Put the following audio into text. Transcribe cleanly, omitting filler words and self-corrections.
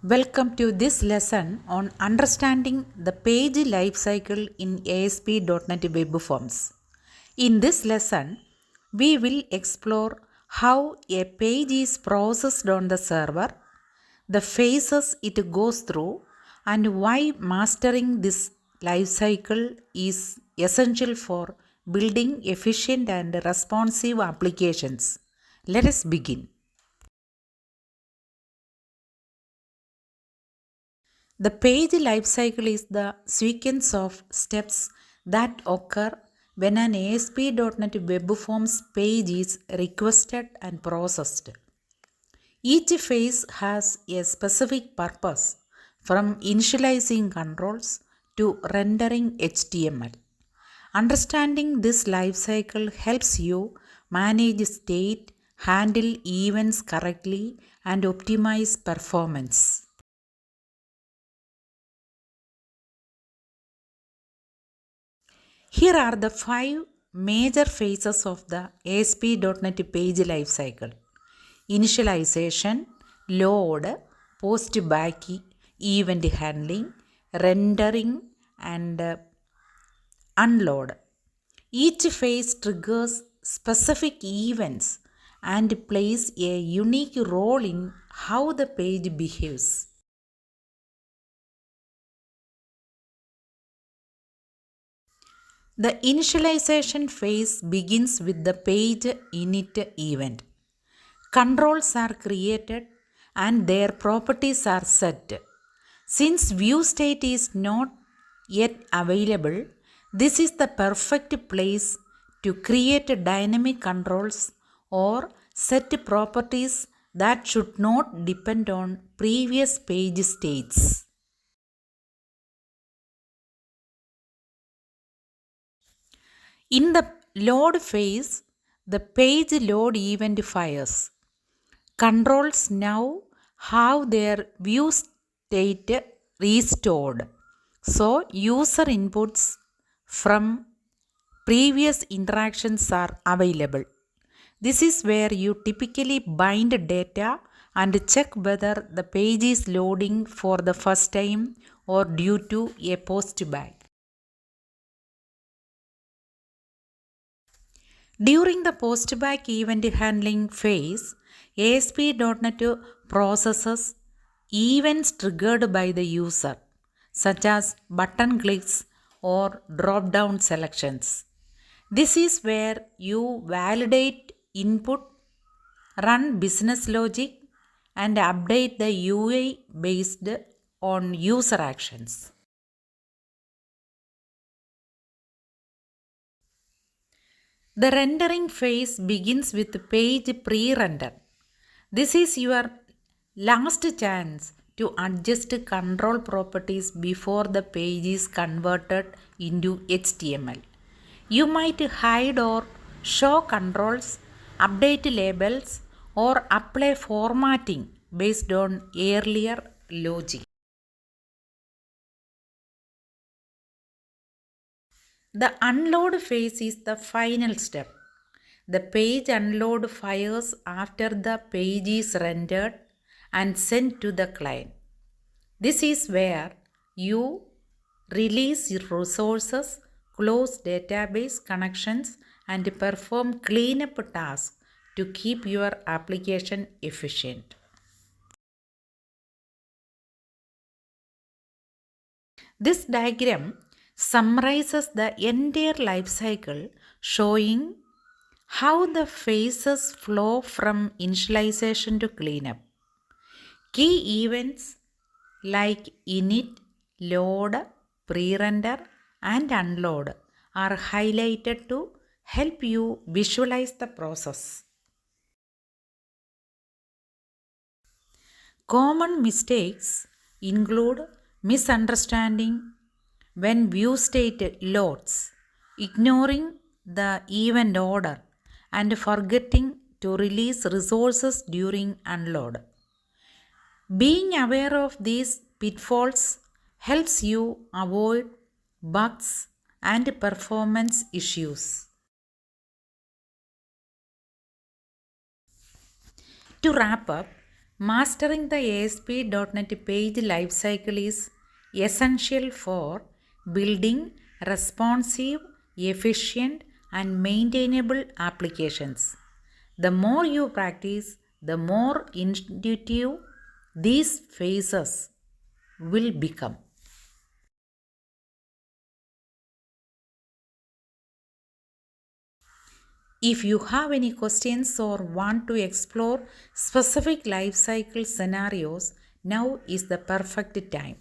Welcome to this lesson on understanding the page lifecycle in ASP.NET Web Forms. In this lesson, we will explore how a page is processed on the server, the phases it goes through, and why mastering this lifecycle is essential for building efficient and responsive applications. Let us begin. The page lifecycle is the sequence of steps that occur when an ASP.NET Web Forms page is requested and processed. Each phase has a specific purpose, from initializing controls to rendering HTML. Understanding this lifecycle helps you manage state, handle events correctly, and optimize performance. Here are the 5 major phases of the ASP.NET page lifecycle: initialization, load, post-back, event handling, rendering, and unload. Each phase triggers specific events and plays a unique role in how the page behaves. The initialization phase begins with the page init event. Controls are created and their properties are set. Since view state is not yet available, this is the perfect place to create dynamic controls or set properties that should not depend on previous page states. In the load phase, the page load event fires. Controls now have their view state restored. So, user inputs from previous interactions are available. This is where you typically bind data and check whether the page is loading for the first time or due to a postback. During the postback event handling phase, ASP.NET processes events triggered by the user, such as button clicks or drop down selections. This is where you validate input, run business logic, and update the UI based on user actions. The rendering phase begins with page pre-render. This is your last chance to adjust control properties before the page is converted into HTML. You might hide or show controls, update labels, or apply formatting based on earlier logic. The unload phase is the final step. The page unload fires after the page is rendered and sent to the client. This is where you release resources, close database connections, and perform cleanup tasks to keep your application efficient. This diagram summarizes the entire life cycle, showing how the phases flow from initialization to cleanup. Key events like init, load, pre-render, and unload are highlighted to help you visualize the process. Common mistakes include misunderstanding when view state loads, ignoring the event order, and forgetting to release resources during unload. Being aware of these pitfalls helps you avoid bugs and performance issues. To wrap up, Mastering the ASP.NET page lifecycle is essential for building responsive, efficient, and maintainable applications. The more you practice, the more intuitive these phases will become. If you have any questions or want to explore specific life cycle scenarios, now is the perfect time.